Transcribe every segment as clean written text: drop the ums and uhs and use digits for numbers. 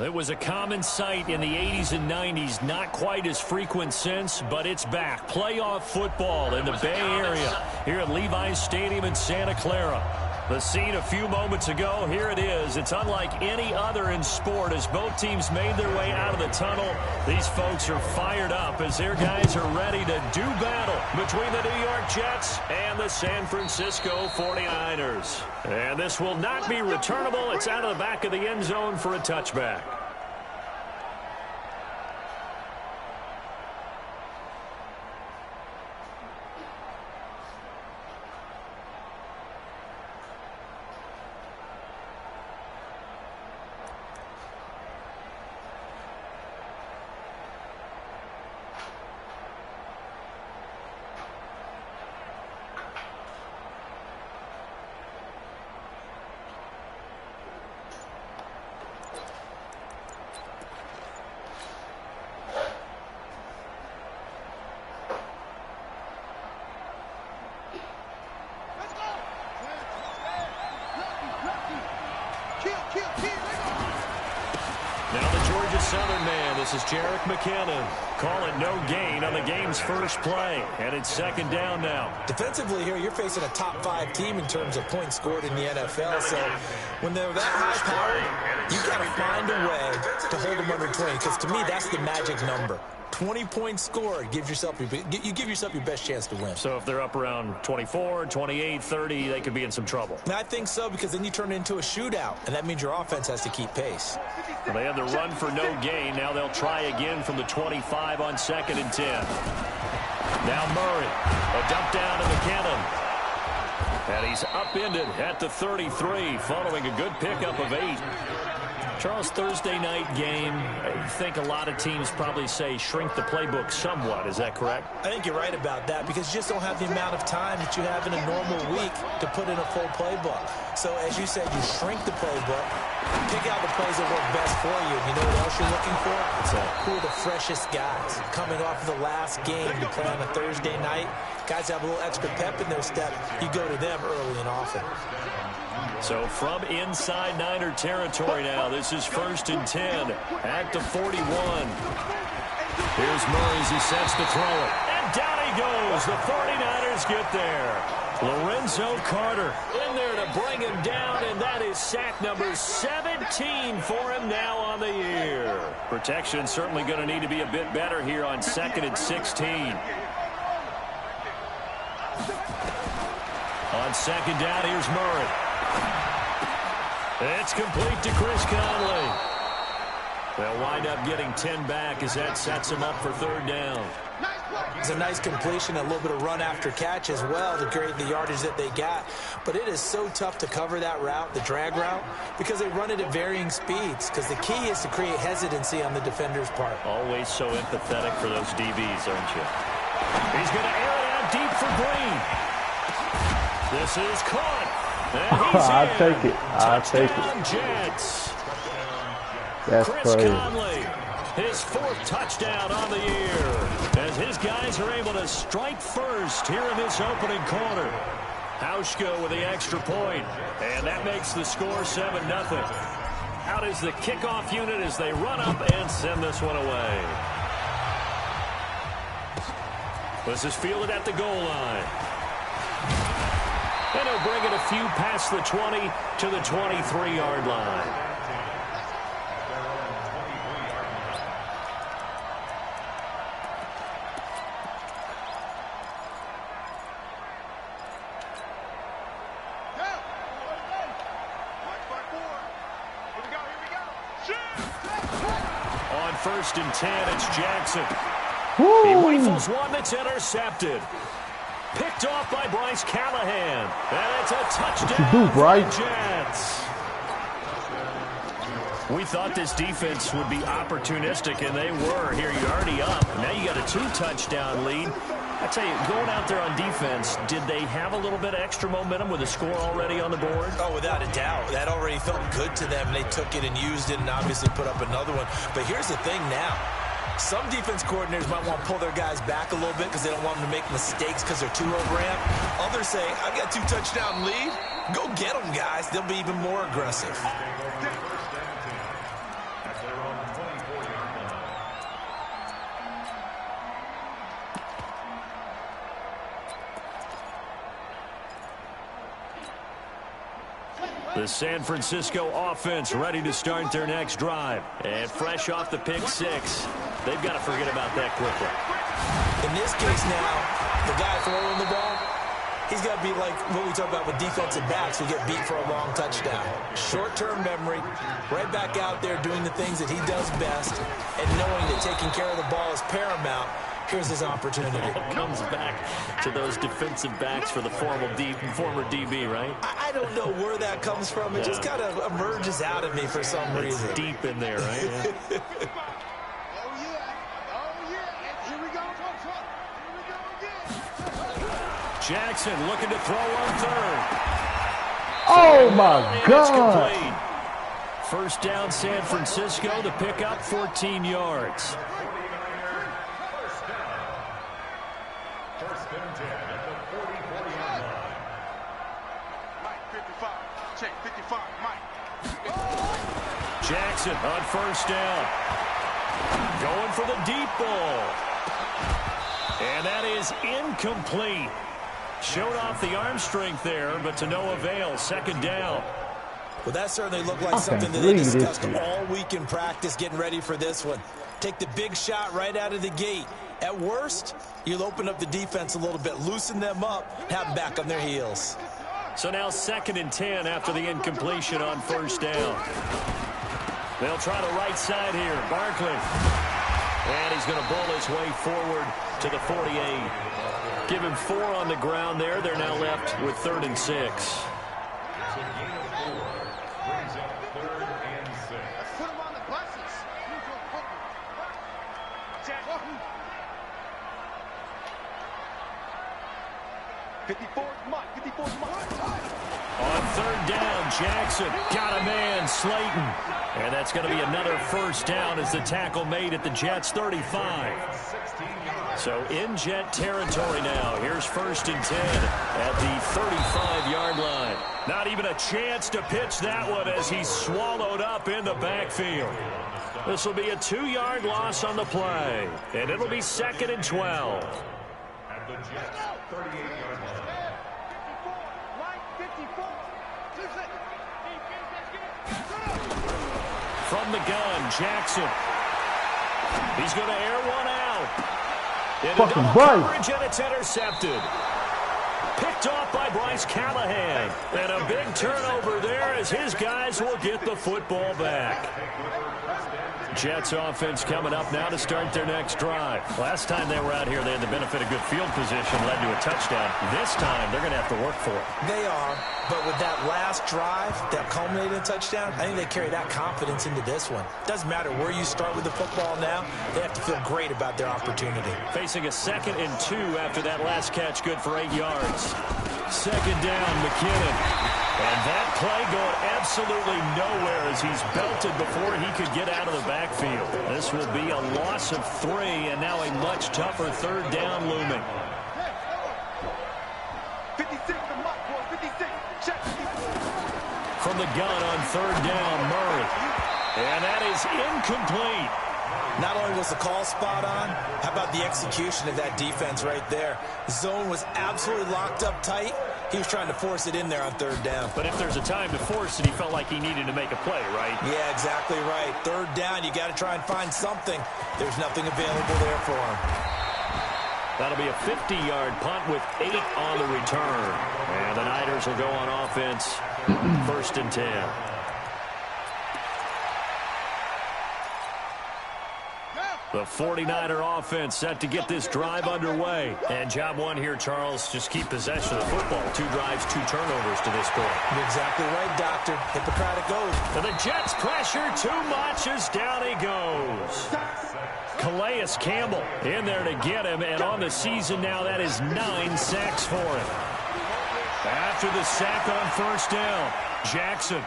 It was a common sight in the 80s and 90s, not quite as frequent since, but it's back. Playoff football in the Bay Area here at Levi's Stadium in Santa Clara. The scene a few moments ago, here it is. It's unlike any other in sport as both teams made their way out of the tunnel. These folks are fired up as their guys are ready to do battle between the New York Jets and the San Francisco 49ers. And this will not be returnable. It's out of the back of the end zone for a touchback. Southern man, this is Jerick McKinnon. Call it no gain on the game's first play. And it's second down now. Defensively here, you're facing a top-5 team in terms of points scored in the NFL. So when they're that high-powered, you got to find a way to hold them under 20. Because to me, that's the magic number. 20 points scored, you give yourself your best chance to win. So if they're up around 24, 28, 30, they could be in some trouble. And I think so, because then you turn it into a shootout, and that means your offense has to keep pace. Well, they had the run for no gain. Now they'll try again from the 25 on 2nd and 10. Now Murray, a dump down to McKinnon. And he's upended at the 33 following a good pickup of 8. Charles, Thursday night game, I think a lot of teams probably say shrink the playbook somewhat. Is that correct? I think you're right about that, because you just don't have the amount of time that you have in a normal week to put in a full playbook. So as you said, you shrink the playbook, pick out the plays that work best for you. You know what else you're looking for? Who are the freshest guys coming off of the last game to play on a Thursday night? Guys have a little extra pep in their step. You go to them early and often. So from inside Niner territory now, this is 1st and 10 at the 41. Here's Murray as he sets to throw it. And down he goes. The 49ers get there. Lorenzo Carter in there to bring him down, and that is sack number 17 for him now on the year. Protection certainly going to need to be a bit better here on 2nd and 16. On 2nd down, here's Murray. It's complete to Chris Conley. They'll wind up getting 10 back as that sets him up for 3rd down. It's a nice completion, a little bit of run after catch as well to create the yardage that they got. But it is so tough to cover that route, the drag route, because they run it at varying speeds. Because the key is to create hesitancy on the defender's part. Always so empathetic for those DBs, aren't you? He's going to air it out deep for Green. This is caught. I'll take it. I'll take it. Jets. That's Chris crazy. Conley, his 4th touchdown on the year, as his guys are able to strike first here in this opening quarter. Hauschka with the extra point, and that makes the score 7-0. Out is the kickoff unit as they run up and send this one away. This is fielded at the goal line. And he'll bring it a few past the 20 to the 23-yard line. On 1st and 10, it's Jackson. Woo. He rifles one that's intercepted. Picked off by Bryce Callahan. And it's a touchdown do, Bryce? for the Jets. We thought this defense would be opportunistic, and they were. Here, you're already up. Now you got a 2-touchdown lead. I tell you, going out there on defense, did they have a little bit of extra momentum with a score already on the board? Oh, without a doubt. That already felt good to them. They took it and used it and obviously put up another one. But here's the thing now. Some defense coordinators might want to pull their guys back a little bit because they don't want them to make mistakes because they're too overamped. Others say, I've got 2-touchdown lead. Go get them, guys. They'll be even more aggressive. The San Francisco offense ready to start their next drive. And fresh off the pick six, they've got to forget about that quickly. In this case now, the guy throwing the ball, he's got to be like what we talk about with defensive backs who get beat for a long touchdown. Short-term memory, right back out there doing the things that he does best, and knowing that taking care of the ball is paramount. Here's his opportunity. It comes back to those defensive backs for the former DB, right? I don't know where that comes from. It just kind of emerges out of me for some reason. It's deep in there, right? Yeah. Jackson looking to throw on third. Oh, my God. It's complete. First down, San Francisco. The pickup, 14 yards. Jackson on first down. Going for the deep ball. And that is incomplete. Showed off the arm strength there, but to no avail. Second down. Well, that certainly looked like something that they discussed all week in practice getting ready for this one. Take the big shot right out of the gate. At worst, you'll open up the defense a little bit, loosen them up, have them back on their heels. So now 2nd and 10 after the incompletion on first down. They'll try the right side here. Barkley. And he's going to bowl his way forward to the 48. Give him 4 on the ground there. They're now left with 3rd and 6. On 3rd down, Jackson got a man, Slayton. And that's going to be another first down as the tackle made at the Jets' 35. So in Jet territory now. Here's 1st and 10 at the 35-yard line. Not even a chance to pitch that one as he's swallowed up in the backfield. This will be a 2-yard loss on the play. And it'll be 2nd and 12. At the Jets' 38-yard line. From the gun, Jackson. He's going to air one out. Fucking coverage, and it's intercepted. Picked off by Bryce Callahan. And a big turnover there as his guys will get the football back. Jets offense coming up now to start their next drive. Last time they were out here, they had the benefit of good field position, led to a touchdown. This time, they're going to have to work for it. They are, but with that last drive that culminated in a touchdown, I think they carry that confidence into this one. Doesn't matter where you start with the football now, they have to feel great about their opportunity. Facing a 2nd and 2 after that last catch, good for 8 yards. 2nd down, McKinnon. And that play going absolutely nowhere as he's belted before he could get out of the backfield. This will be a loss of 3, and now a much tougher 3rd down looming. 56, From the gun on 3rd down, Murray. And that is incomplete. Not only was the call spot on, how about the execution of that defense right there? The zone was absolutely locked up tight. He was trying to force it in there on 3rd down. But if there's a time to force it, he felt like he needed to make a play, right? Yeah, exactly right. 3rd down, you got to try and find something. There's nothing available there for him. That'll be a 50-yard punt with 8 on the return. And the Niners will go on offense, 1st and 10. The 49er offense set to get this drive underway. And job one here, Charles, just keep possession of the football. 2 drives, 2 turnovers to this point. You're exactly right, Doctor. Hippocratic oath. And the Jets pressure too much as down he goes. Calais Campbell in there to get him, and on the season now, that is 9 sacks for him. After the sack on first down, Jackson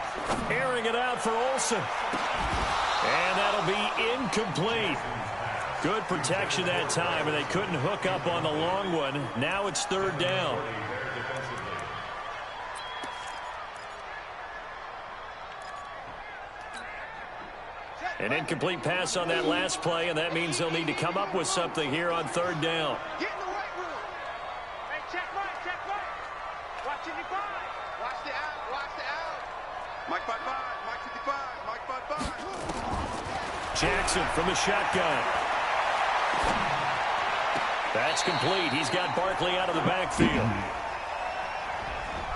airing it out for Olsen. And that'll be incomplete. Good protection that time, and they couldn't hook up on the long one. Now it's third down. An incomplete pass on that last play, and that means they'll need to come up with something here on third down. Get in the right room. Hey, check right. Watch it, watch the out. Mike 5-5, Mike 55, Mike 5-5. Jackson from the shotgun. That's complete. He's got Barkley out of the backfield.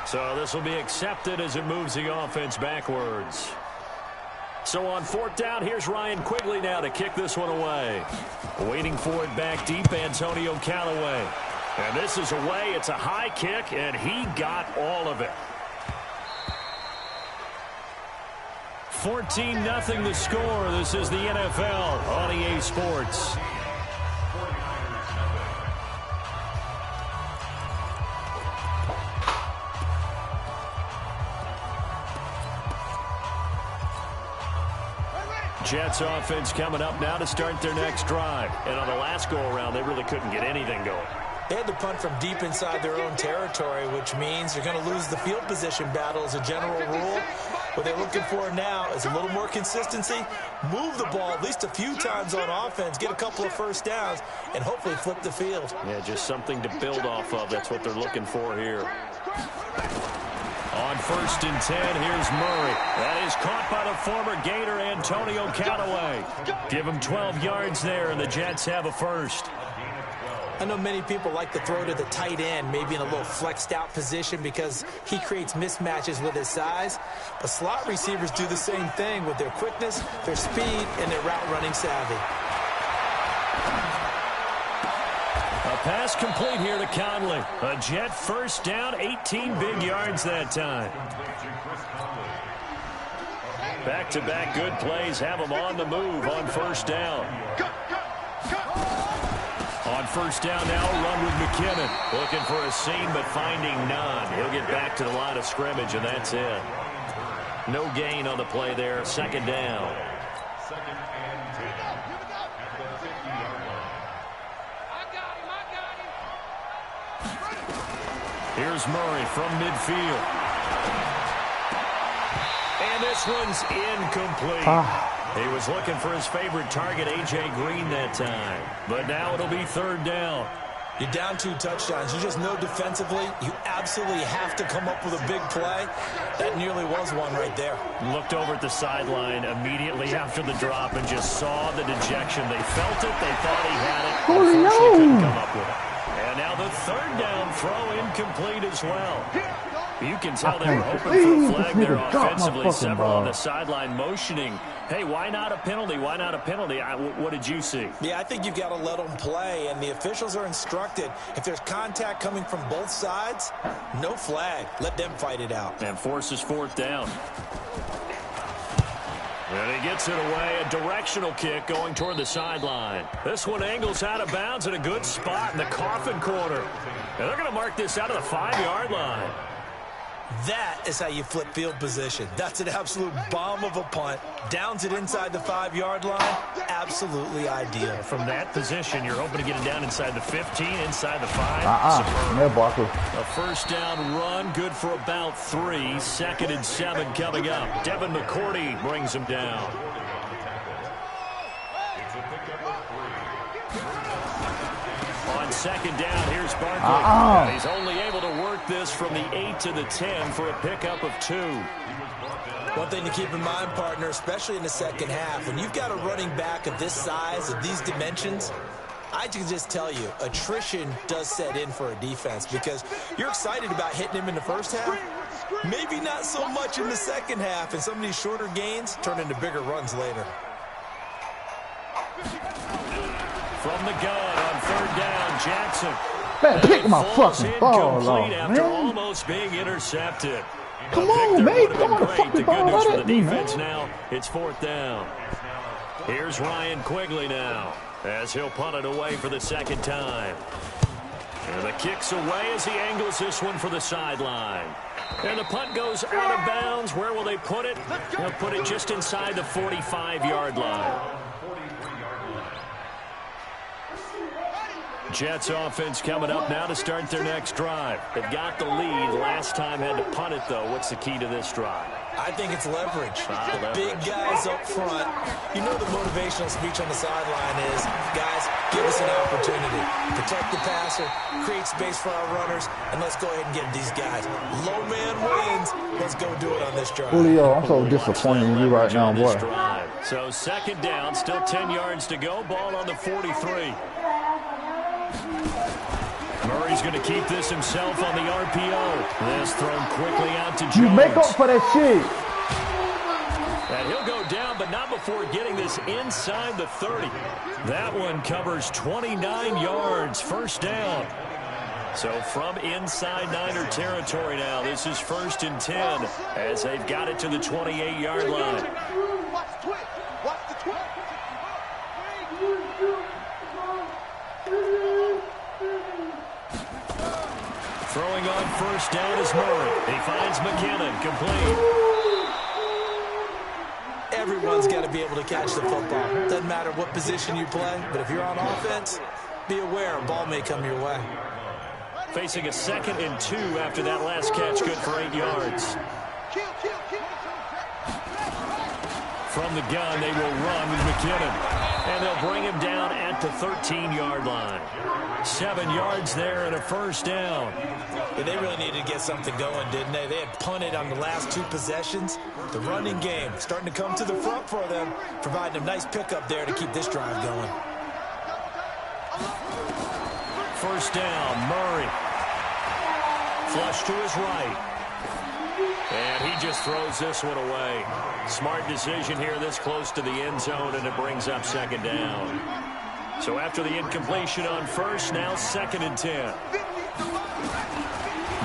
So this will be accepted as it moves the offense backwards. So on fourth down, here's Ryan Quigley now to kick this one away. Waiting for it back deep, Antonio Callaway. And this is away. It's a high kick, and he got all of it. 14-0 the score. This is the NFL on EA Sports. Jets offense coming up now to start their next drive. And on the last go-around, they really couldn't get anything going. They had to punt from deep inside their own territory, which means they're going to lose the field position battle as a general rule. What they're looking for now is a little more consistency, move the ball at least a few times on offense, get a couple of first downs, and hopefully flip the field. Yeah, just something to build off of. That's what they're looking for here. On 1st and 10, here's Murray. That is caught by the former Gator, Antonio Callaway. Give him 12 yards there, and the Jets have a first. I know many people like to throw to the tight end, maybe in a little flexed out position because he creates mismatches with his size. But slot receivers do the same thing with their quickness, their speed, and their route running savvy. A pass complete here to Conley. A Jet first down, 18 big yards that time. Back-to-back good plays have them on the move on first down. On first down now, run with McKinnon. Looking for a seam, but finding none. He'll get back to the line of scrimmage, and that's it. No gain on the play there. Second down. Here's Murray from midfield. And this one's incomplete. He was looking for his favorite target, A.J. Green, that time. But now it'll be third down. You're down 2 touchdowns. You just know defensively you absolutely have to come up with a big play. That nearly was one right there. Looked over at the sideline immediately after the drop and just saw the dejection. They felt it. They thought he had it. Unfortunately, couldn't come up with it. And now the third down throw incomplete as well. You can tell they were hoping for a flag there offensively. Several on the sideline motioning, hey, why not a penalty? Why not a penalty? What did you see? Yeah, I think you've got to let them play, and the officials are instructed. If there's contact coming from both sides, no flag. Let them fight it out. And forces fourth down. And he gets it away. A directional kick going toward the sideline. This one angles out of bounds in a good spot in the coffin corner. And they're going to mark this out of the 5-yard line. That is how you flip field position. That's an absolute bomb of a punt. Downs it inside the 5-yard line. Absolutely ideal. From that position, you're hoping to get it down inside the 15, inside the 5. A first down run, good for about 3. 2nd and 7 coming up. Devin McCourty brings him down. On second down, here's Barkley. He's only able to work this from the 8 to the 10 for a pickup of 2. One thing to keep in mind, partner, especially in the second half, when you've got a running back of this size, of these dimensions, I can just tell you, attrition does set in for a defense because you're excited about hitting him in the first half. Maybe not so much in the second half, and some of these shorter gains turn into bigger runs later. From the gun on third down, Jackson. Man, pick my fucking ball off, after man. almost being intercepted. Come on, man. The good news for the defense now, it's fourth down. Here's Ryan Quigley now, as he'll punt it away for the second time. And the kick's away as he angles this one for the sideline. And the punt goes out of bounds. Where will they put it? They'll put it just inside the 45-yard line. Jets offense coming up now to start their next drive. They've got the lead. Last time had to punt it, though. What's the key to this drive? I think it's leverage. The big guys up front. You know the motivational speech on the sideline is, guys, give us an opportunity. Protect the passer, create space for our runners, and let's go ahead and get these guys. Low man wins. Let's go do it on this drive. Julio, I'm so disappointed in you right now, boy. So second down, still 10 yards to go. Ball on the 43. Murray's going to keep this himself on the RPO. This thrown quickly out to Jones. You make up for that shit. And he'll go down, but not before getting this inside the 30. That one covers 29 yards, first down. So from inside Niner territory now, this is 1st and 10 as they've got it to the 28-yard line. Watch the twitch. Watch the twitch. Throwing on first down is Murray. He finds McKinnon, complete. Everyone's got to be able to catch the football. Doesn't matter what position you play, but if you're on offense, be aware a ball may come your way. Facing a 2nd and 2 after that last catch, good for 8 yards. From the gun, they will run with McKinnon. And they'll bring him down at the 13-yard line. 7 yards there and a first down. Yeah, they really needed to get something going, didn't they? They had punted on the last 2 possessions. The running game starting to come to the front for them, providing a nice pickup there to keep this drive going. First down, Murray. Flush to his right. And he just throws this one away. Smart decision here this close to the end zone, and it brings up 2nd down. So after the incompletion on first, now 2nd and 10.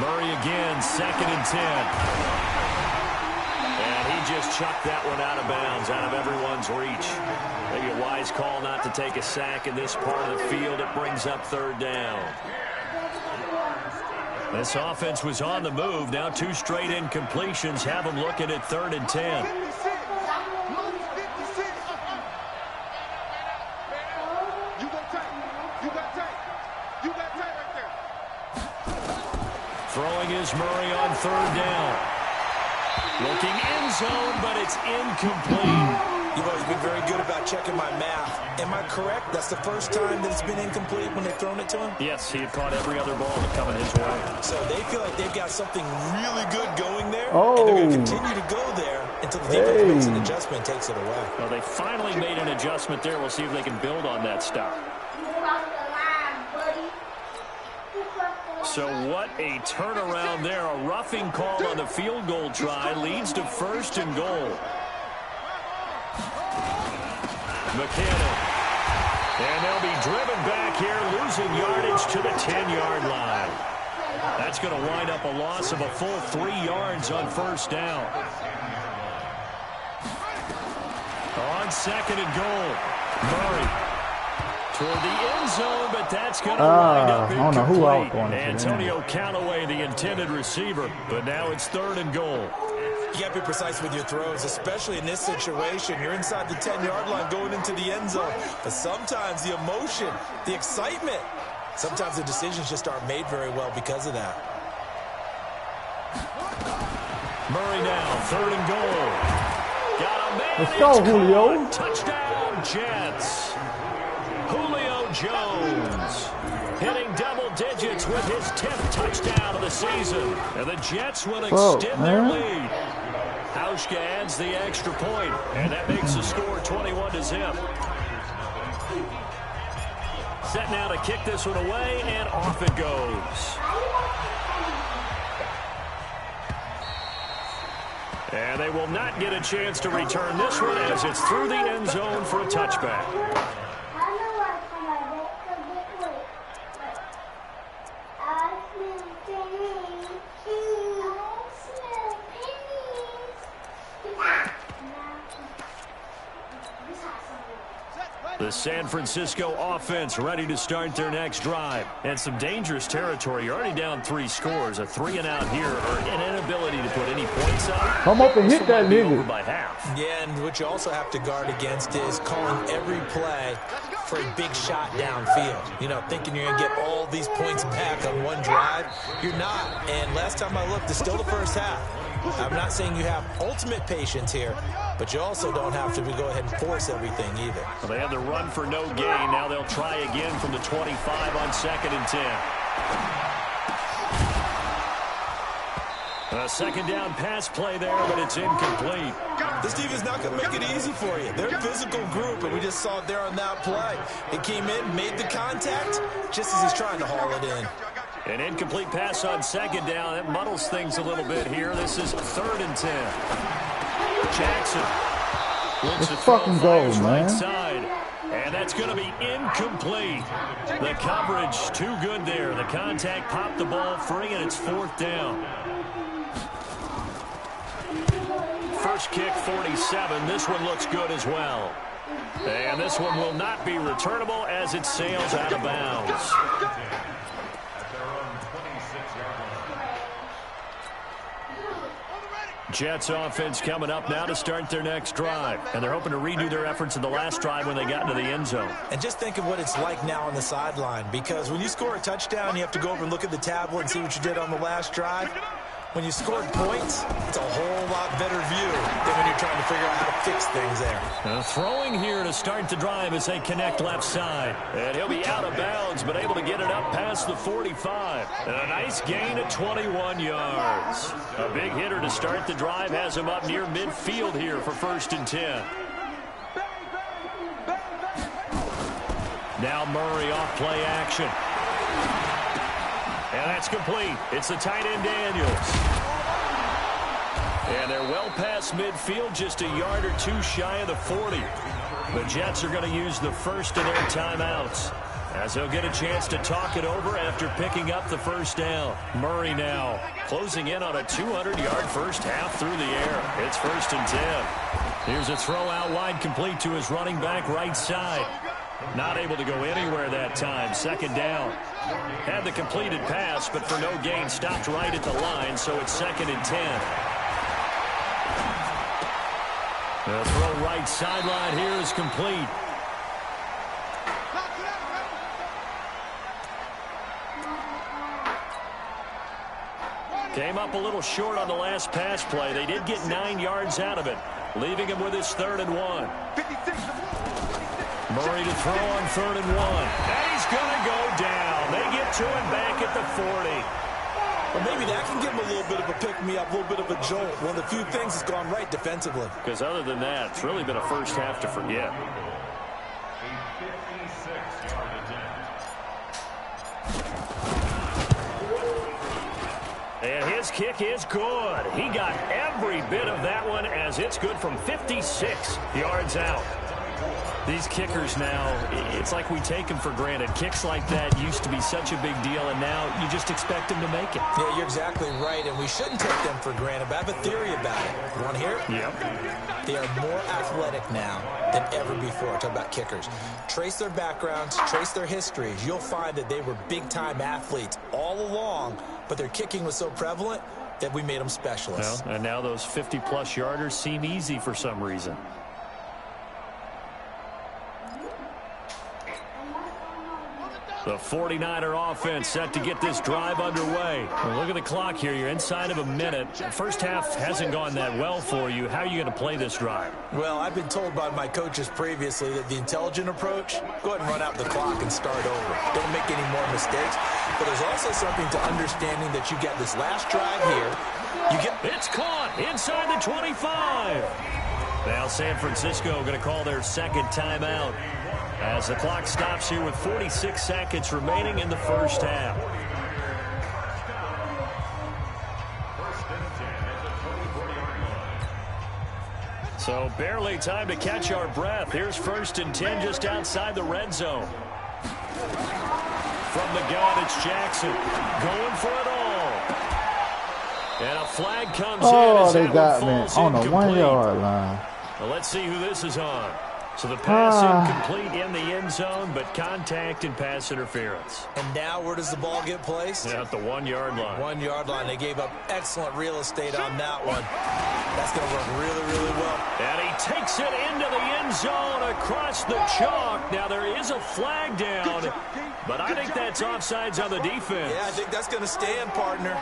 Murray again, 2nd and 10. And he just chucked that one out of bounds, out of everyone's reach. Maybe a wise call not to take a sack in this part of the field. It brings up 3rd down. This offense was on the move. Now 2 straight incompletions have them looking at 3rd and 10. Throwing is Murray on 3rd down. Looking end zone, but it's incomplete. You've always been very good about checking my math. Am I correct? That's the first time that it's been incomplete when they've thrown it to him? Yes, he had caught every other ball that coming his way. So they feel like they've got something really good going there, Oh. and they're going to continue to go there until the defense makes an adjustment and takes it away. Well, they finally made an adjustment there. We'll see if they can build on that stop. So what a turnaround there. A roughing call on the field goal try leads to 1st and goal. McKinnon. And they'll be driven back here, losing yardage to the 10-yard line. That's going to wind up a loss of a full 3 yards on first down. On 2nd and goal, Murray. Toward the end zone, but that's going to wind up incomplete. I don't know who I was going to. Antonio Callaway, the intended receiver, but now it's 3rd and goal. You got to be precise with your throws, especially in this situation. You're inside the 10-yard line going into the end zone. But sometimes the emotion, the excitement, sometimes the decisions just aren't made very well because of that. Murray now, 3rd and goal. Got a man. Let's go, Julio. Touchdown, Jets. Julio Jones hitting double digits with his 10th touchdown of the season. And the Jets will extend their lead. Hauschka adds the extra point, and that makes the score 21-0. Set now to kick this one away, and off it goes. And they will not get a chance to return this one as it's through the end zone for a touchback. The San Francisco offense ready to start their next drive. And some dangerous territory. You're already down 3 scores. A 3 and out here, or an inability to put any points up. Come up and hit that nigga. By half. Yeah, and what you also have to guard against is calling every play for a big shot downfield. You know, thinking you're going to get all these points back on one drive. You're not. And last time I looked, it's still the first half. I'm not saying you have ultimate patience here, but you also don't have to go ahead and force everything either. Well, they had the run for no gain. Now they'll try again from the 25 on 2nd and 10. A second down pass play there, but it's incomplete. This defense is not going to make it easy for you. They're a physical group, and we just saw it there on that play. It came in, made the contact, just as he's trying to haul it in. An incomplete pass on 2nd down. That muddles things a little bit here. This is 3rd and 10. Jackson. Let's fucking go, man. Right side. And that's going to be incomplete. The coverage too good there. The contact popped the ball free, and it's 4th down. First kick, 47. This one looks good as well. And this one will not be returnable as it sails out of bounds. Jets offense coming up now to start their next drive. And they're hoping to redo their efforts in the last drive when they got into the end zone. And just think of what it's like now on the sideline, because when you score a touchdown, you have to go over and look at the tablet and see what you did on the last drive. When you scored points, it's a whole lot better view than when you're trying to figure out how to fix things there. Throwing here to start the drive as they connect left side. And he'll be out of bounds, but able to get it up past the 45. And a nice gain of 21 yards. A big hitter to start the drive has him up near midfield here for 1st and 10. Now Murray off play action. And that's complete. It's the tight end Daniels. And they're well past midfield, just a yard or 2 shy of the 40. The Jets are going to use the first of their timeouts, as they'll get a chance to talk it over after picking up the first down. Murray now closing in on a 200-yard first half through the air. It's 1st and 10. Here's a throw out wide, complete to his running back right side. Not able to go anywhere that time. 2nd down. Had the completed pass, but for no gain, stopped right at the line, so it's 2nd and 10. The throw right sideline here is complete. Came up a little short on the last pass play. They did get 9 yards out of it, leaving him with his 3rd and 1. Murray to throw on 3rd and 1. And he's going to go down. They get to him back at the 40. Well, maybe that can give him a little bit of a pick-me-up, a little bit of a jolt. One of the few things that's gone right defensively. Because other than that, it's really been a first half to forget. And his kick is good. He got every bit of that one, as it's good from 56 yards out. These kickers now, it's like we take them for granted. Kicks like that used to be such a big deal, and now you just expect them to make it. Yeah, you're exactly right, and we shouldn't take them for granted, but I have a theory about it. You want to hear it? Yep. They are more athletic now than ever before. Talk about kickers. Trace their backgrounds, trace their histories. You'll find that they were big-time athletes all along, but their kicking was so prevalent that we made them specialists. Well, and now those 50-plus yarders seem easy for some reason. The 49er offense set to get this drive underway. Well, look at the clock here. You're inside of a minute. The first half hasn't gone that well for you. How are you going to play this drive? Well, I've been told by my coaches previously that the intelligent approach, go ahead and run out the clock and start over. Don't make any more mistakes. But there's also something to understanding that you get this last drive here. It's caught inside the 25. Now San Francisco going to call their 2nd timeout, as the clock stops here with 46 seconds remaining in the first half. So barely time to catch our breath. Here's 1st and 10 just outside the red zone. From the gun, it's Jackson going for it all. And a flag comes in. Oh, they got me on the 1 yard line. Well, let's see who this is on. So the pass incomplete in the end zone, but contact and pass interference. And now where does the ball get placed? At the 1-yard line. 1-yard line. They gave up excellent real estate on that one. That's going to work really, really well. And he takes it into the end zone across the chalk. Now there is a flag down, but I think that's offsides on the defense. Yeah, I think that's going to stand, partner.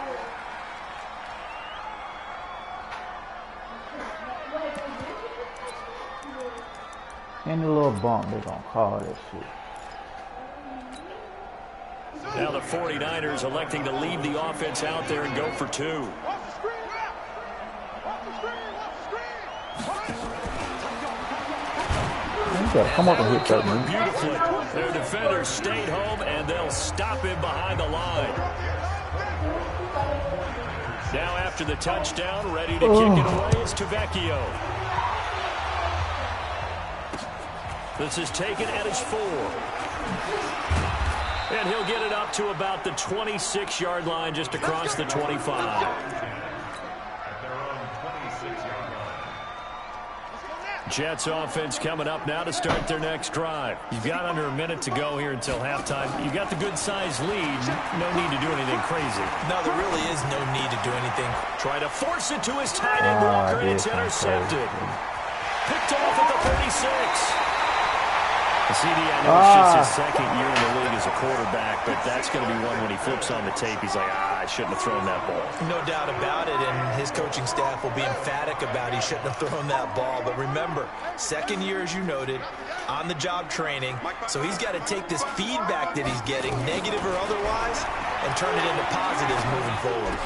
Any little bump, they're going to call that shit. Now the 49ers electing to leave the offense out there and go for 2. You gotta come up and hit that, man. Beautifully. Their defenders stayed home, and they'll stop him behind the line. Now after the touchdown, ready to kick it away is Tavecchio. This is taken at his 4. And he'll get it up to about the 26-yard line, just across the 25. Jets offense coming up now to start their next drive. You've got under a minute to go here until halftime. You've got the good-sized lead. No need to do anything crazy. No, there really is no need to do anything. Try to force it to his tight end Walker, and it's intercepted. Picked off at the 36. CD, I know it's just his second year in the league as a quarterback, but that's going to be one when he flips on the tape. He's like, I shouldn't have thrown that ball. No doubt about it, and his coaching staff will be emphatic about he shouldn't have thrown that ball. But remember, second year, as you noted, on-the-job training, so he's got to take this feedback that he's getting, negative or otherwise, and turn it into positives moving forward.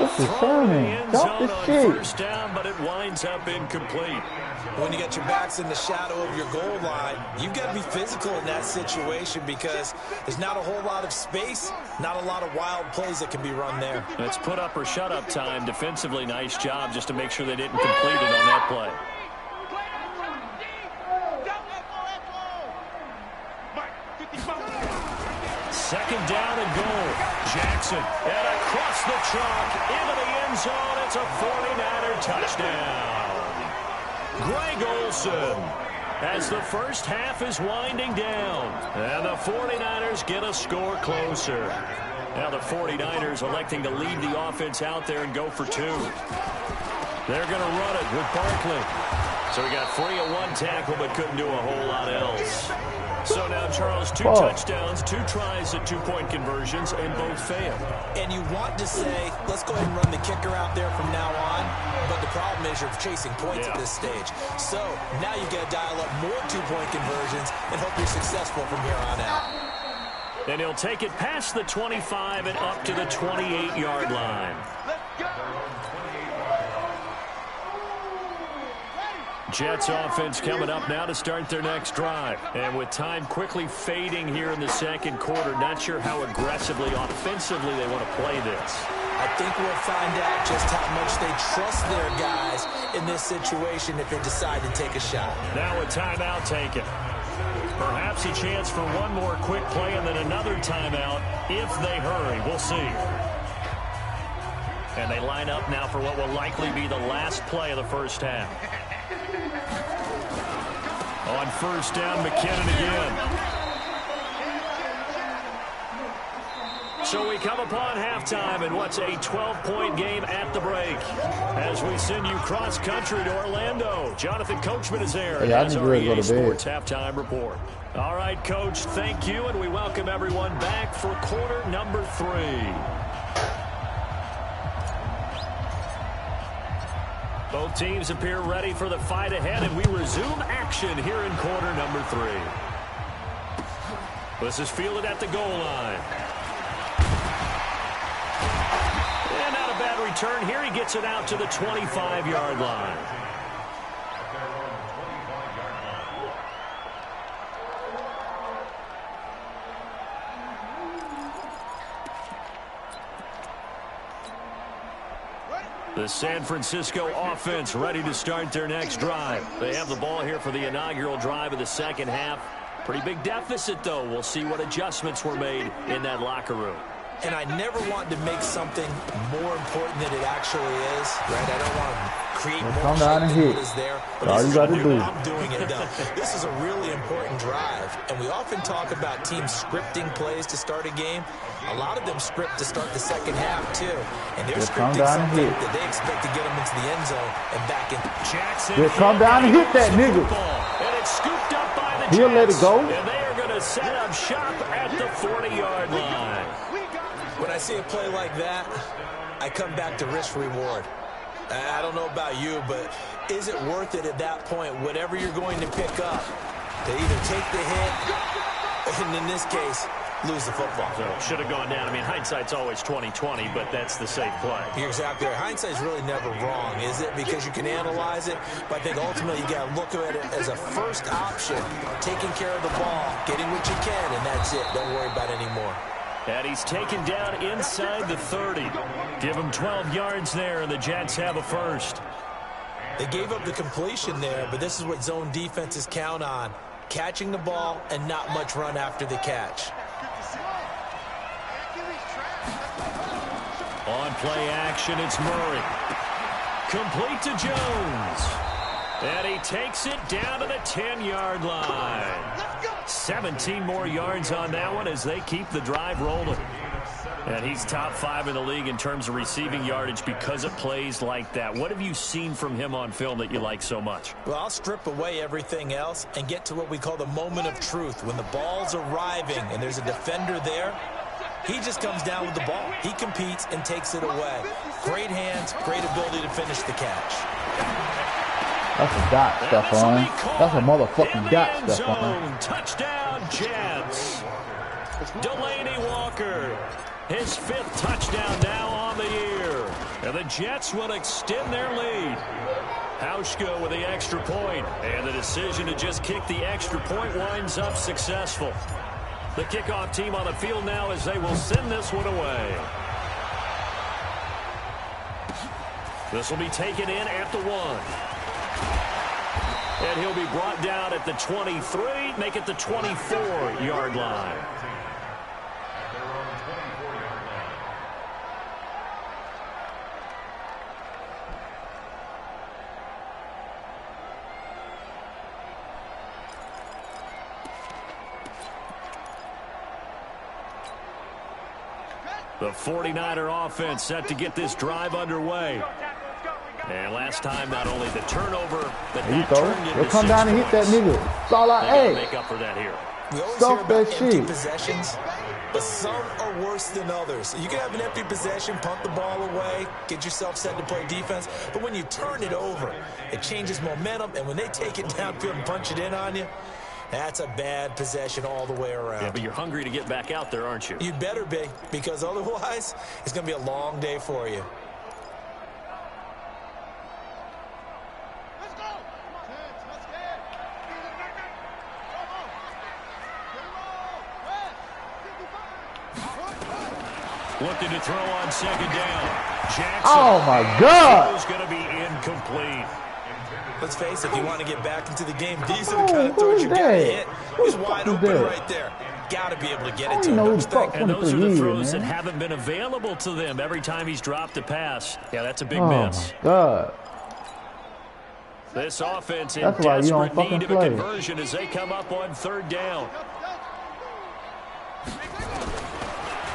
This is turning. Drop the shit. First down, but it winds up incomplete. When you got your backs in the shadow of your goal line, you've got to be physical in that situation because there's not a whole lot of space, not a lot of wild plays that can be run there. It's put up or shut up time. Defensively, nice job just to make sure they didn't complete it on that play. Second down and goal. Jackson, and across the chalk into the end zone. It's a 49er touchdown. Greg Olsen, as the first half is winding down, and the 49ers get a score closer. Now the 49ers electing to leave the offense out there and go for 2. They're going to run it with Barkley. So he got free of 1 tackle but couldn't do a whole lot else. So now, Charles, 2 touchdowns, 2 tries at 2-point conversions, and both failed. And you want to say, let's go ahead and run the kicker out there from now on, but the problem is you're chasing points at this stage. So now you've got to dial up more 2-point conversions and hope you're successful from here on out. And he'll take it past the 25 and up to the 28-yard line. Jets offense coming up now to start their next drive. And with time quickly fading here in the second quarter, not sure how aggressively, offensively they want to play this. I think we'll find out just how much they trust their guys in this situation if they decide to take a shot. Now a timeout taken. Perhaps a chance for one more quick play and then another timeout if they hurry. We'll see. And they line up now for what will likely be the last play of the first half. On first down, McKinnon again. So we come upon halftime in what's a 12-point game at the break. As we send you cross-country to Orlando, Jonathan Coachman is there. Hey, I need to go to bed. Sports halftime report. All right, Coach, thank you, and we welcome everyone back for quarter number 3. Both teams appear ready for the fight ahead, and we resume action here in quarter number 3. This is fielded at the goal line. And not a bad return here. He gets it out to the 25-yard line. The San Francisco offense ready to start their next drive. They have the ball here for the inaugural drive of the second half. Pretty big deficit, though. We'll see what adjustments were made in that locker room. and I never want to make something more important than it actually is, right? I don't want to create more down and hit. is there. But All you got to do. I'm doing it, though. This is a really important drive, and we often talk about teams scripting plays to start a game. A lot of them script to start the second half, too. And they're scripting something that they expect to get them into the end zone and back in. Jackson. Come down and hit that nigga. And it's scooped up by the He'll Jets. let it go. And they are going to set up shop at the 40-yard line. When I see a play like that, I come back to risk-reward. I don't know about you, but is it worth it at that point, whatever you're going to pick up, to either take the hit, and in this case, lose the football? So should have gone down. I mean, hindsight's always 20/20, but that's the safe play. You're exactly right. Hindsight's really never wrong, is it? Because you can analyze it, but I think ultimately you got to look at it as a first option, taking care of the ball, getting what you can, and that's it. Don't worry about it anymore. And he's taken down inside the 30. Give him 12 yards there, and the Jets have a first. They gave up the completion there, but this is what zone defenses count on. Catching the ball and not much run after the catch. On play action, it's Murray. Complete to Jones. And he takes it down to the 10-yard line. 17 more yards on that one as they keep the drive rolling. And he's top 5 in the league in terms of receiving yardage because of plays like that. What have you seen from him on film that you like so much? Well, I'll strip away everything else and get to what we call the moment of truth. When the ball's arriving and there's a defender there, he just comes down with the ball. He competes and takes it away. Great hands, great ability to finish the catch. That's a dot, Stephon. That's a motherfucking dot, Stephon. Touchdown, Jets. Delaney Walker, his 5th touchdown now on the year. And the Jets will extend their lead. Hauschka with the extra point. And the decision to just kick the extra point winds up successful. The kickoff team on the field now as they will send this one away. This will be taken in at the 1. And he'll be brought down at the 23, make it the 24-yard line. The 49er offense set to get this drive underway. And last time, not only the turnover, but there you that go. turned into He'll come 6 down and hit that points. nigga. That's all I They ate. make up for that here. We always Stop hear about that empty shit. possessions, but some are worse than others. You can have an empty possession, punt the ball away, get yourself set to play defense, but when you turn it over, it changes momentum, and when they take it downfield and punch it in on you, that's a bad possession all the way around. Yeah, but you're hungry to get back out there, aren't you? You better be, because otherwise, it's going to be a long day for you. Looking to throw on 2nd down. Jackson. Oh, my God. Is going to be incomplete. Let's face it, if you want to get back into the game, these are the kind of throws you got to hit. He's wide open right there. Got to be able to get it to him. Don't you think? And those are the throws that man. haven't been available to them every time he's dropped a pass. Yeah, that's a big Oh, miss. my God. This offense in That's why you don't desperate fucking need of a play. conversion as they come up on 3rd down.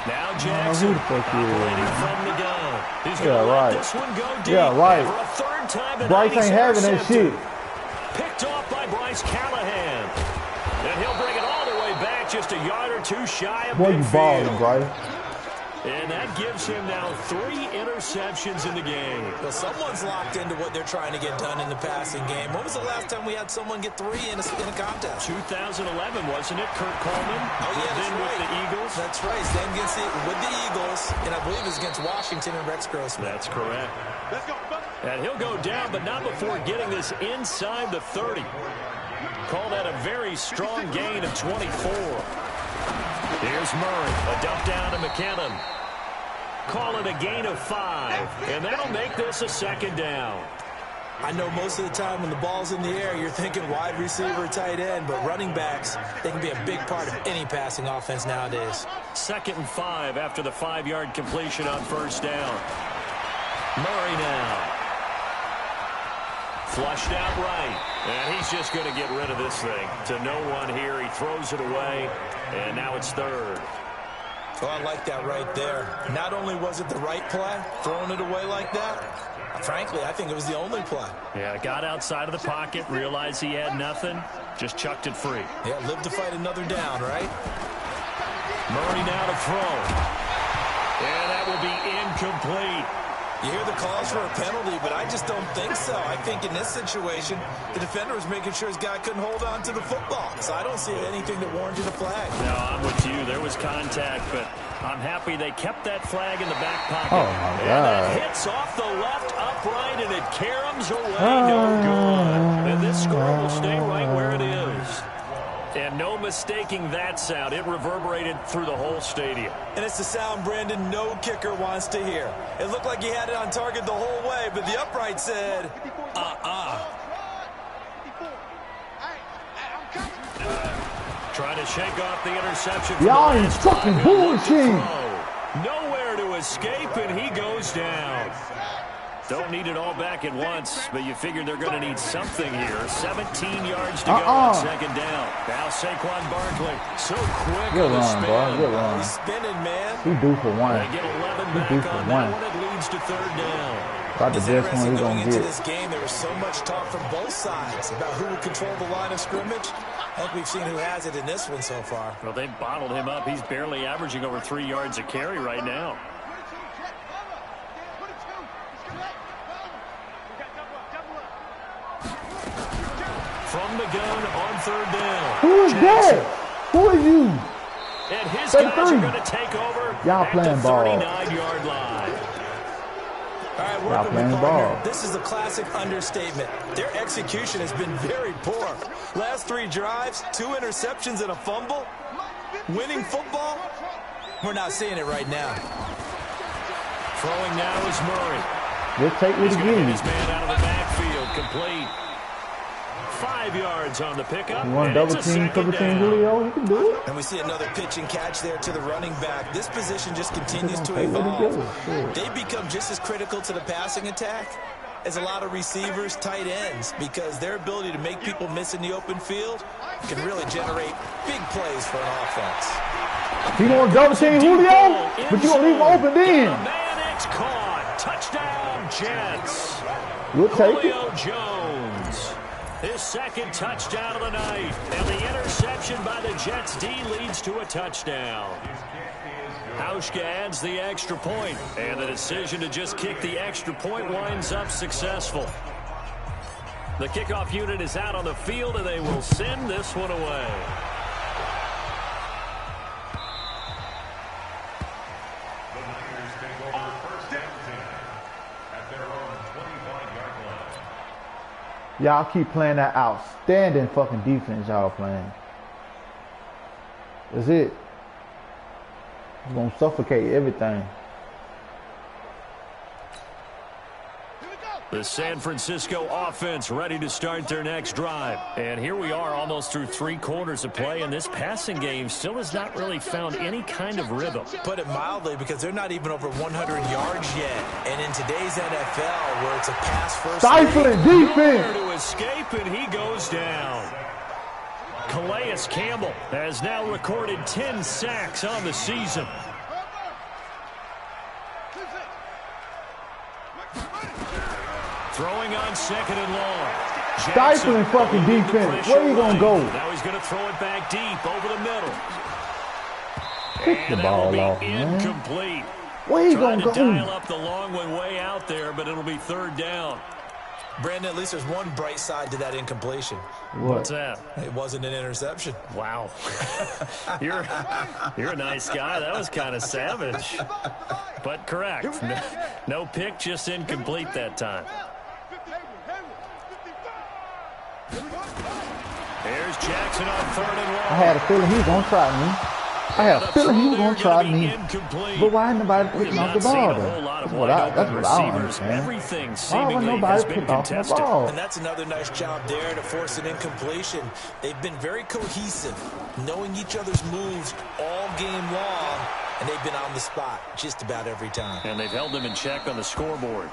Now Jackson who the fuck he is. operating from the gun. He's Yeah, going to right. let this one go deep. Yeah, right. For a 3rd time tonight, Bryce he's ain't having that intercepted. shit. Picked off by Bryce Callahan. And he'll bring it all the way back just a yard or 2 shy of Boy, you balling, midfield. Bryce. And that gives him now 3 interceptions in the game. Well, someone's locked into what they're trying to get done in the passing game. When was the last time we had someone get 3 in a contest? 2011, wasn't it? Kurt Coleman. Oh, yeah, that's then right. with the Eagles. That's right. Same against with the Eagles, and I believe it was against Washington and Rex Grossman. That's correct. And he'll go down, but not before getting this inside the 30. Call that a very strong gain of 24. Here's Murray. A dump down to McKinnon. Call it a gain of 5. And that'll make this a 2nd down. I know most of the time when the ball's in the air, you're thinking wide receiver, tight end, but running backs, they can be a big part of any passing offense nowadays. 2nd and 5 after the 5-yard completion on 1st down. Murray now. Flushed out right. And he's just going to get rid of this thing. To no one here. He throws it away. And now it's 3rd. Well, I like that right there. Not only was it the right play, throwing it away like that, frankly, I think it was the only play. Yeah, got outside of the pocket, realized he had nothing, just chucked it free. Yeah, live to fight another down, right? Murray now to throw. And that will be incomplete. You hear the calls for a penalty, but I just don't think so. I think in this situation, the defender was making sure his guy couldn't hold on to the football. So I don't see anything that warranted a flag. No, I'm with you. There was contact, but I'm happy they kept that flag in the back pocket. Oh, my God. And that hits off the left upright, and it caroms away. No good. And this score will stay right where it is. And no mistaking that sound. It reverberated through the whole stadium. And it's the sound, Brandon, no kicker wants to hear. It looked like he had it on target the whole way, but the upright said, Trying to shake off the interception. Y'all ain't fucking bullshit. Nowhere to escape, and he goes down. Don't need it all back at once, but you figure they're going to need something here. 17 yards to go on 2nd down. Now Saquon Barkley, so quick. Good run, bro. Good run. He's spinning, man. He due for one. They get 11 back on that one. It leads to 3rd down. About the best one he's going to into get. this game, there was so much talk from both sides about who would control the line of scrimmage. I think we've seen who has it in this one so far. Well, they've bottled him up. He's barely averaging over 3 yards a carry right now. From the gun on 3rd down. Who is that? Who are you? And his guys are going to take over Y'all playing ball. 39-yard line. All right, working with partner. This is a classic understatement. Their execution has been very poor. Last 3 drives, 2 interceptions and a fumble. Winning football, we're not seeing it right now. Throwing now is Murray. Let's take it again. His man out of the backfield, complete. 5 yards on the pickup. You want double team, Julio? You can do it. And we see another pitch and catch there to the running back. This position just continues to evolve. They become just as critical to the passing attack as a lot of receivers, tight ends, because their ability to make people miss in the open field can really generate big plays for an offense. You want double team Julio, but you gonna leave him open then. Man, it's caught. Touchdown, Jets. We'll take it. Julio Jones. His 2nd touchdown of the night. And the interception by the Jets D leads to a touchdown. Hauschka adds the extra point. And the decision to just kick the extra point winds up successful. The kickoff unit is out on the field, and they will send this one away. Y'all keep playing that outstanding fucking defense y'all playing. That's it. It's gonna suffocate everything. The San Francisco offense ready to start their next drive. And here we are almost through 3 quarters of play, and this passing game still has not really found any kind of rhythm. Put it mildly, because they're not even over 100 yards yet. And in today's NFL, where it's a pass-first stifling defense. To escape, and he goes down. Calais Campbell has now recorded 10 sacks on the season. Throwing on 2nd and long. Stifling fucking defense. Where are you going to go? Now he's going to throw it back deep over the middle. Pick the ball off, man. Incomplete. Where you going to go? Dial up the long one way out there, but it'll be 3rd down. Brandon, at least there's one bright side to that incompletion. What's that? It wasn't an interception. Wow. You're a nice guy. That was kind of savage. But correct. No pick, just incomplete that time. Here's Jackson on 3rd and long. I had a feeling he was going to try me. I have a feeling he was going to try me. But why ain't nobody picking off the ball, though? That's what I don't understand. Why would nobody pick off the ball? And that's another nice job there to force an incompletion. They've been very cohesive, knowing each other's moves all game long, and they've been on the spot just about every time. And they've held them in check on the scoreboard.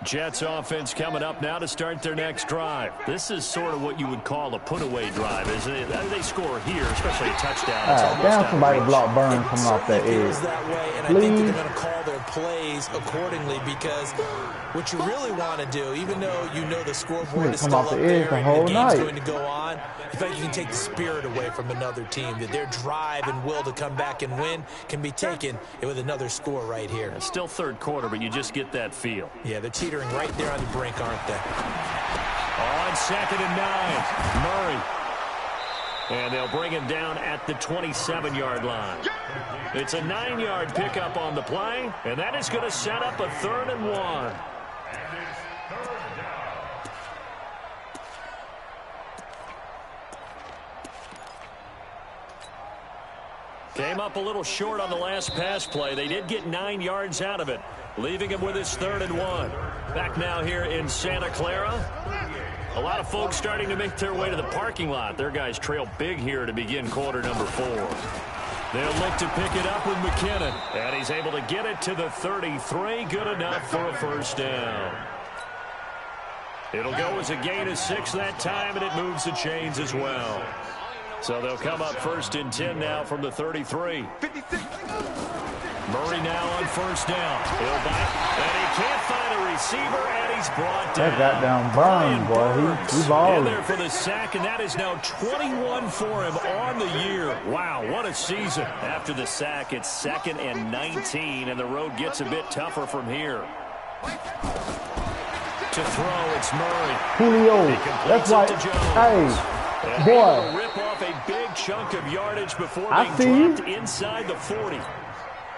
Jets offense coming up now to start their next drive. This is sort of what you would call a put-away drive, isn't it? They score here, especially a touchdown. Damn, somebody blocked Burns coming off that edge. That way, and I think they're going to call their plays accordingly, because what you really want to do, even though you know the scoreboard is still up there and the game's going to go on, in fact, you can take the spirit away from another team, that their drive and will to come back and win can be taken with another score right here. It's still third quarter, but you just get that feel. Yeah, they're teetering right there on the brink, aren't they? On 2nd and 9, Murray. And they'll bring him down at the 27-yard line. It's a 9-yard pickup on the play, and that is going to set up a 3rd and 1. Came up a little short on the last pass play. They did get 9 yards out of it, leaving him with his 3rd and 1. Back now here in Santa Clara. A lot of folks starting to make their way to the parking lot. Their guys trail big here to begin quarter number 4. They'll look to pick it up with McKinnon. And he's able to get it to the 33. Good enough for a first down. It'll go as a gain of 6 that time, and it moves the chains as well. So they'll come up 1st and 10 now from the 33. Murray now on 1st down. He'll back, and he can't find a receiver, and he's brought down. That got down Burns, boy. He balled. In there for the sack, and that is now 21 for him on the year. Wow, what a season. After the sack, it's 2nd and 19, and the road gets a bit tougher from here. To throw, it's Murray. Julio, that's right. Hey. Boy, rip off a big chunk of yardage before being dropped inside the 40.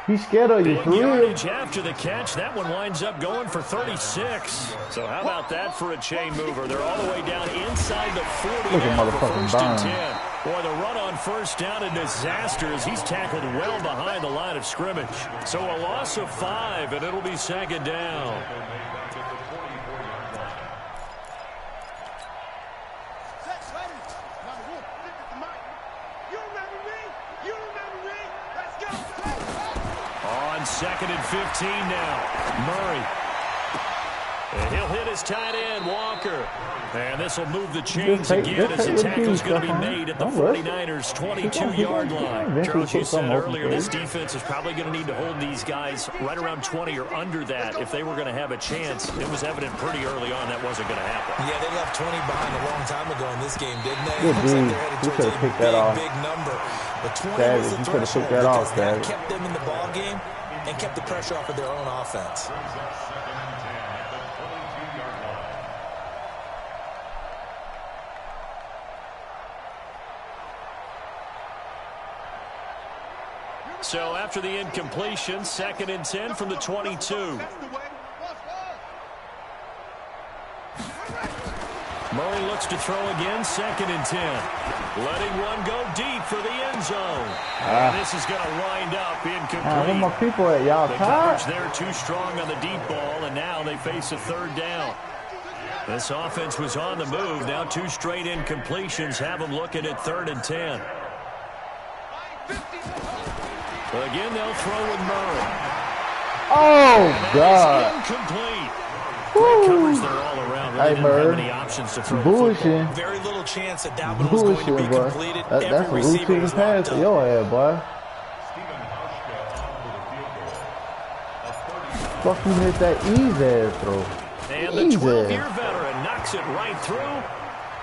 He's scared of you, Big yardage after the catch. That one winds up going for 36. So how about that for a chain mover? They're all the way down inside the 40 now for 1st and 10. Boy, the run on 1st down, a disaster as he's tackled well behind the line of scrimmage. So a loss of 5, and it'll be 2nd down. On 2nd and 15 now. Murray. And he'll hit his tight end, Walker. And this will move the chains again as the tackle's going to be made at the 49ers' 22-yard line. Charles, you said earlier this defense is probably going to need to hold these guys right around 20 or under that if they were going to have a chance. It was evident pretty early on that wasn't going to happen. Yeah, they left 20 behind a long time ago in this game, didn't they? Good Looks like dude. they're headed You towards could have a picked that off. big number. But 20 David, was the you could have threshold picked that off, because that David. kept them in the ball game and kept the pressure off of their own offense. So after the incompletion, 2nd and 10 from the 22. Murray looks to throw again, 2nd and 10. Letting one go deep for the end zone. And this is going to wind up incomplete. Where my people at, y'all? The coverage there too strong on the deep ball, and now they face a 3rd down. This offense was on the move. Now 2 straight incompletions have them looking at 3rd and 10. Again, they'll throw with Murray. Oh, God. Incomplete. Great coverage there all around. Really didn't have any options to throw. Bullshit. Very little chance that that one was going to be completed. That's a routine pass for your head, boy. Fuck, you hit that easy ass throw. And the 12-year veteran knocks it right through.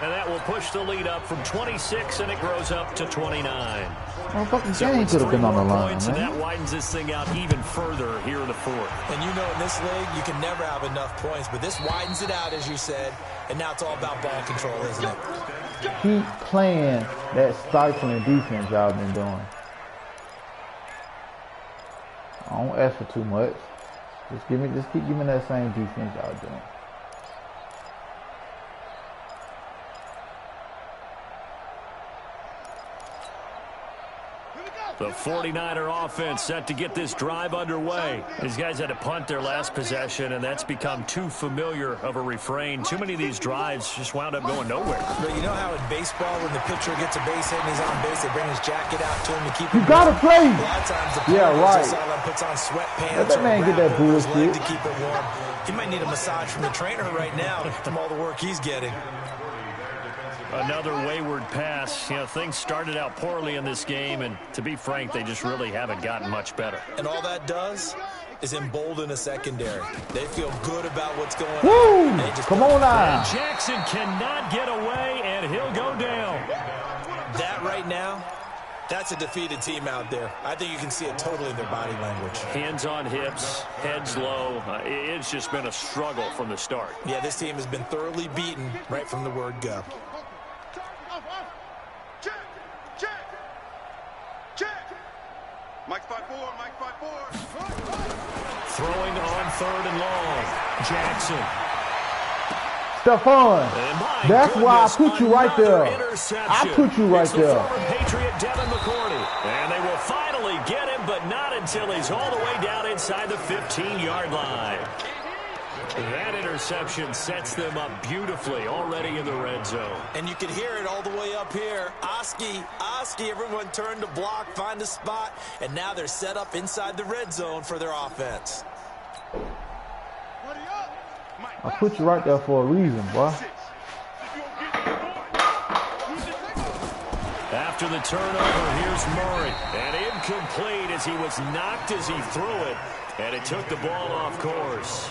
And that will push the lead up from 26, and it grows up to 29. Motherfucking game could have been on the line, man. And that widens this thing out even further here in the 4th. And you know in this league, you can never have enough points, but this widens it out, as you said, and now it's all about ball control, isn't it? Keep playing that stifling defense y'all been doing. I don't ask for too much. Just keep giving me that same defense y'all doing. The 49er offense set to get this drive underway. These guys had to punt their last possession, and that's become too familiar of a refrain. Too many of these drives just wound up going nowhere. But you know how in baseball, when the pitcher gets a base hit and he's on base, they bring his jacket out to him to keep him. You gotta play. A lot of times the player puts on sweatpants. Let that man get that bullshit to keep it warm. He might need a massage from the trainer right now from all the work he's getting. Another wayward pass. You know, things started out poorly in this game, and to be frank, they just really haven't gotten much better. And all that does is embolden a secondary. They feel good about what's going Woo! on. Come on now. And Jackson cannot get away, and he'll go down. That right now, that's a defeated team out there. I think you can see it totally in their body language. Hands on hips, heads low. It's just been a struggle from the start. Yeah, this team has been thoroughly beaten right from the word go. Mike 5-4, Mike 5-4. Throwing on 3rd and long. Jackson. Stephon, that's why I put you right there. I put you right there. Former Patriot Devin McCourty. And they will finally get him, but not until he's all the way down inside the 15-yard line. That interception sets them up beautifully already in the red zone. And you can hear it all the way up here. Oski, everyone turned to block, find a spot, and now they're set up inside the red zone for their offense. I put you right there for a reason, boy. After the turnover, here's Murray. And incomplete as he was knocked as he threw it. And it took the ball off course.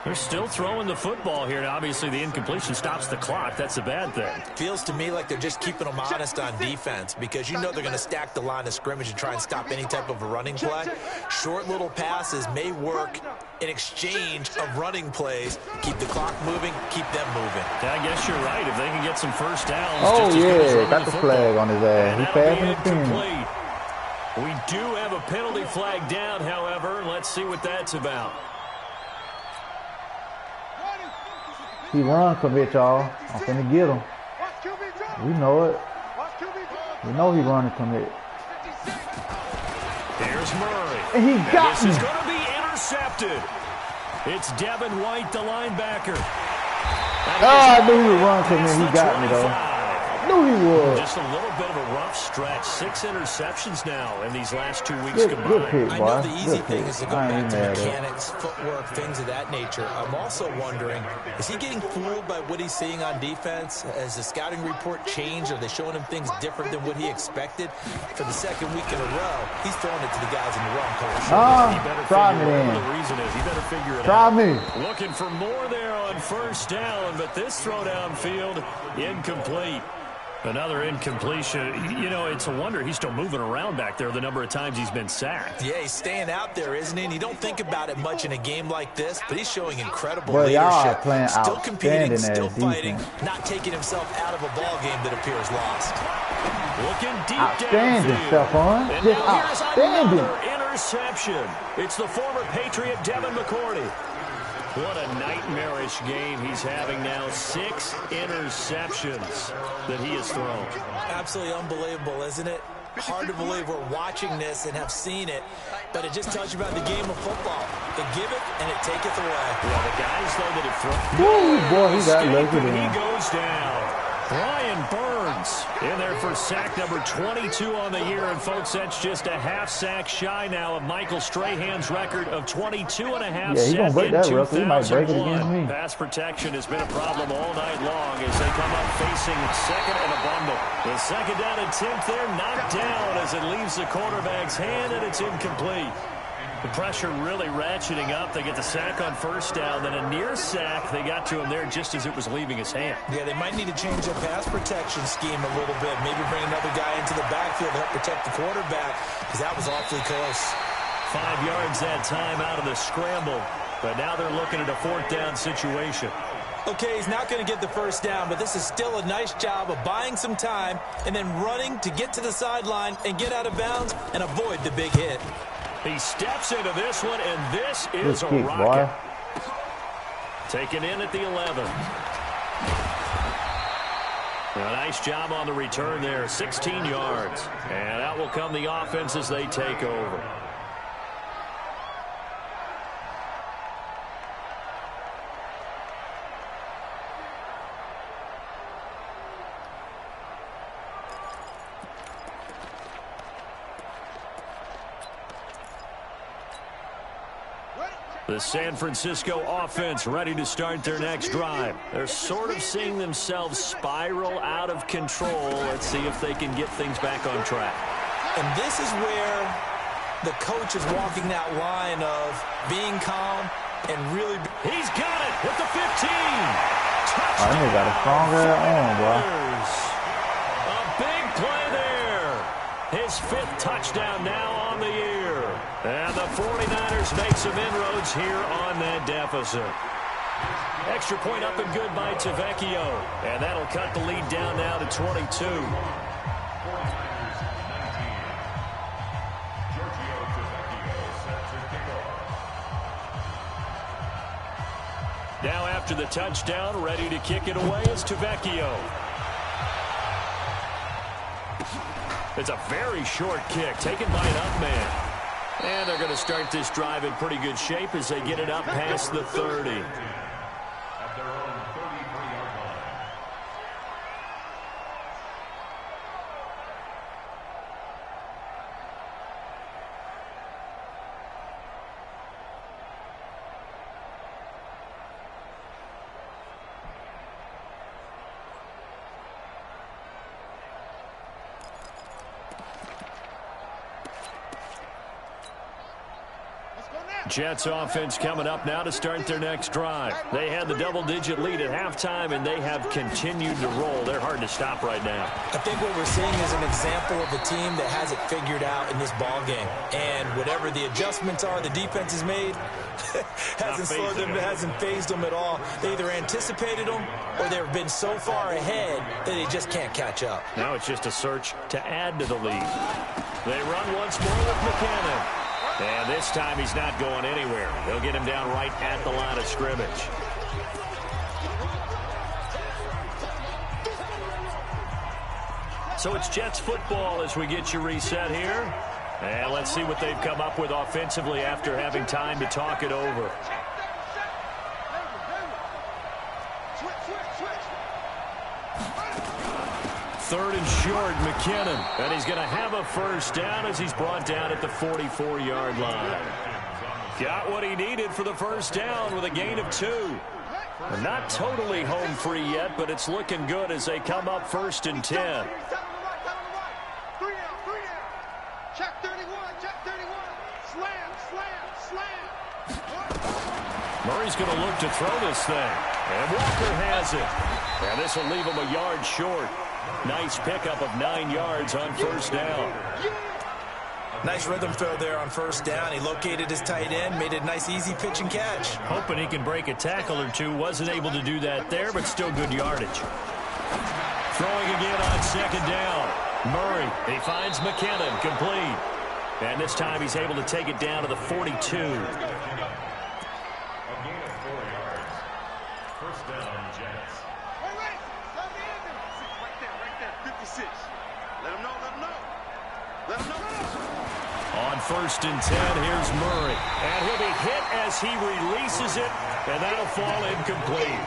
They're still throwing the football here. Now, obviously, the incompletion stops the clock. That's a bad thing. Feels to me like they're just keeping them honest on defense because you know they're going to stack the line of scrimmage and try and stop any type of a running play. Short little passes may work in exchange of running plays. Keep the clock moving, keep them moving. I guess you're right. If they can get some first downs. Oh, just yeah, got the flag on his ass. He's passing the team. We do have a penalty flag down, however. Let's see what that's about. He run commit, y'all. I'm finna get him. We know it. We know he run and commit. Here's Murray. And he got me. This is going to be intercepted. It's Devin White, the linebacker. I knew he would run commit. He got me, though. Knew he would. Just a little bit of a rough stretch. 6 interceptions now in these last 2 weeks combined. Good pick, I know the easy thing is to go back to mechanics, footwork, things of that nature. I'm also wondering, is he getting fooled by what he's seeing on defense? Has the scouting report changed? Are they showing him things different than what he expected? For the second week in a row, he's throwing it to the guys in the wrong color. Try me then. The reason is he better figure it out. Try me. Looking for more there on first down, but this throw downfield, incomplete. Another incompletion. You know, it's a wonder he's still moving around back there the number of times he's been sacked. Yeah, he's staying out there, isn't he? And you don't think about it much in a game like this, but he's showing incredible leadership. Still competing, still fighting, not taking himself out of a ball game that appears lost. Looking deep outstanding, Stephon. And now here's another interception. It's the former Patriot Devin McCourty. What a nightmarish game he's having now. 6 interceptions that he has thrown. Absolutely unbelievable, isn't it? Hard to believe we're watching this and have seen it, but it just tells you about the game of football. They give it and it taketh away. Yeah, the guys, though, that have thrown. Woo, boy, he got lucky there. He goes down. Brian Burns in there for sack number 22 on the year. And, folks, that's just a half sack shy now of Michael Strahan's record of 22 and a half sacks. Yeah, he's going to break that record. He might break it against me. Pass protection has been a problem all night long as they come up facing second and a bundle. The second down attempt there knocked down as it leaves the quarterback's hand, and it's incomplete. The pressure really ratcheting up. They get the sack on first down, then a near sack. They got to him there just as it was leaving his hand. Yeah, they might need to change their pass protection scheme a little bit. Maybe bring another guy into the backfield to help protect the quarterback, because that was awfully close. 5 yards that time out of the scramble, but now they're looking at a 4th down situation. Okay, he's not going to get the first down, but this is still a nice job of buying some time and then running to get to the sideline and get out of bounds and avoid the big hit. He steps into this one, and this is a rocket. Taken in at the 11. A nice job on the return there, 16 yards. And out will come the offense as they take over. The San Francisco offense ready to start their next drive. They're sort of seeing themselves spiral out of control. Let's see if they can get things back on track. And this is where the coach is walking that line of being calm and really... He's got it at the 15. I think got a stronger arm, bro. A big play there. His 5th touchdown now on the year. And the 49ers make some inroads here on that deficit. Extra point up and good by Tavecchio. And that'll cut the lead down now to 22. Now after the touchdown, ready to kick it away is Tavecchio. It's a very short kick taken by an up man. And they're going to start this drive in pretty good shape as they get it up past the 30. At their own 33-yard line. Jets offense coming up now to start their next drive. They had the double-digit lead at halftime, and they have continued to roll. They're hard to stop right now. I think what we're seeing is an example of a team that has it figured out in this ball game. And whatever the adjustments are the defense has made, hasn't slowed them, hasn't phased them at all. They either anticipated them or they've been so far ahead that they just can't catch up. Now it's just a search to add to the lead. They run once more with McKinnon. And this time he's not going anywhere. They'll get him down right at the line of scrimmage. So it's Jets football as we get you reset here. And let's see what they've come up with offensively after having time to talk it over. Third and short, McKinnon. And he's going to have a first down as he's brought down at the 44-yard line. Got what he needed for the first down with a gain of 2. They're not totally home free yet, but it's looking good as they come up 1st and 10. Check 31, check 31. Slam, slam, slam. Murray's going to look to throw this thing. And Walker has it. And this will leave him a yard short. Nice pickup of 9 yards on first down. Nice rhythm throw there on first down. He located his tight end, made it a nice easy pitch and catch. Hoping he can break a tackle or two. Wasn't able to do that there, but still good yardage. Throwing again on second down. Murray, he finds McKinnon, complete. And this time he's able to take it down to the 42. A gain of 4 yards. First down, Jets. Right there, 56. Let him know, let him know. Let him know. On 1st and 10, here's Murray. And he'll be hit as he releases it, and that'll fall incomplete.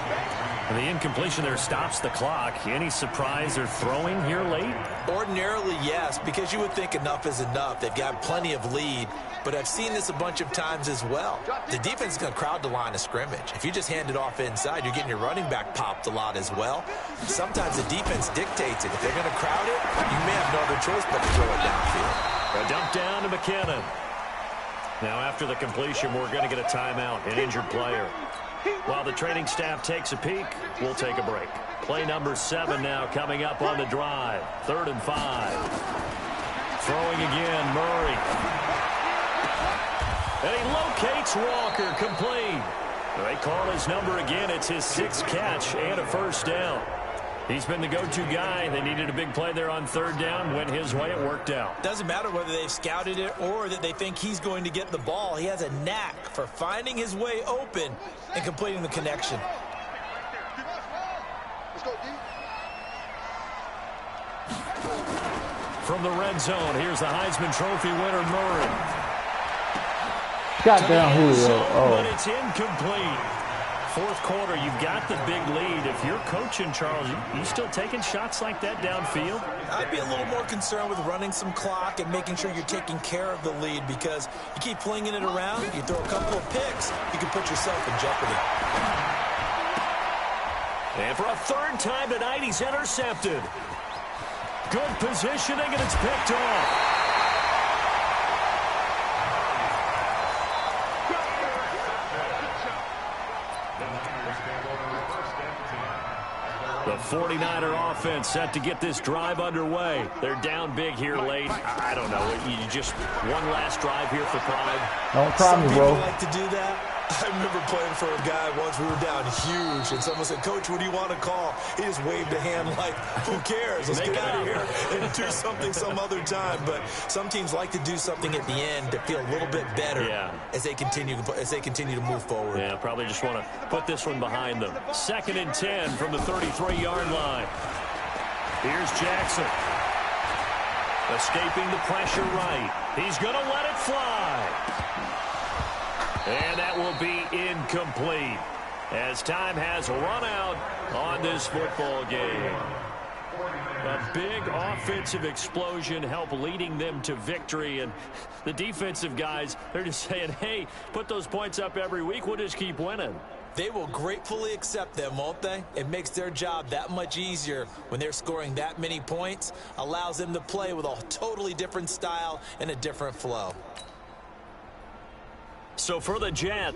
And the incompletion there stops the clock. Any surprise they're throwing here late? Ordinarily, yes, because you would think enough is enough. They've got plenty of lead, but I've seen this a bunch of times as well. The defense is going to crowd the line of scrimmage. If you just hand it off inside, you're getting your running back popped a lot as well. Sometimes the defense dictates it. If they're going to crowd it, you may have no other choice but to throw it downfield. A dump down to McKinnon. Now after the completion, we're going to get a timeout, an injured player. While the training staff takes a peek, we'll take a break. Play number 7 now coming up on the drive. 3rd and 5. Throwing again, Murray. And he locates Walker, complete. They call his number again. It's his 6th catch and a first down. He's been the go-to guy. They needed a big play there on 3rd down. Went his way. It worked out. Doesn't matter whether they've scouted it or that they think he's going to get the ball. He has a knack for finding his way open and completing the connection. Let's go, D. from the red zone. Here's the Heisman Trophy winner, Murray. Goddamn Julio. But it's incomplete. Fourth quarter, you've got the big lead. If you're coaching, Charles, you still taking shots like that downfield? I'd be a little more concerned with running some clock and making sure you're taking care of the lead, because you keep flinging it around, you throw a couple of picks, you can put yourself in jeopardy. And for a third time tonight, he's intercepted. Good positioning, and it's picked off. The 49er offense set to get this drive underway. They're down big here late. I don't know. You just one last drive here for pride. Don't try me, bro. Some people like to do that. I remember playing for a guy once. We were down huge, and someone said, "Coach, what do you want to call?" He just waved a hand like, "Who cares? Let's get out of here and do something some other time." But some teams like to do something at the end to feel a little bit better as they continue to move forward. Yeah, probably just want to put this one behind them. 2nd and 10 from the 33-yard line. Here's Jackson. Escaping the pressure right. He's going to let it fly. And that will be incomplete as time has run out on this football game. A big offensive explosion helped leading them to victory. And the defensive guys, they're just saying, hey, put those points up every week. We'll just keep winning. They will gratefully accept them, won't they? It makes their job that much easier when they're scoring that many points. Allows them to play with a totally different style and a different flow. So for the Jet,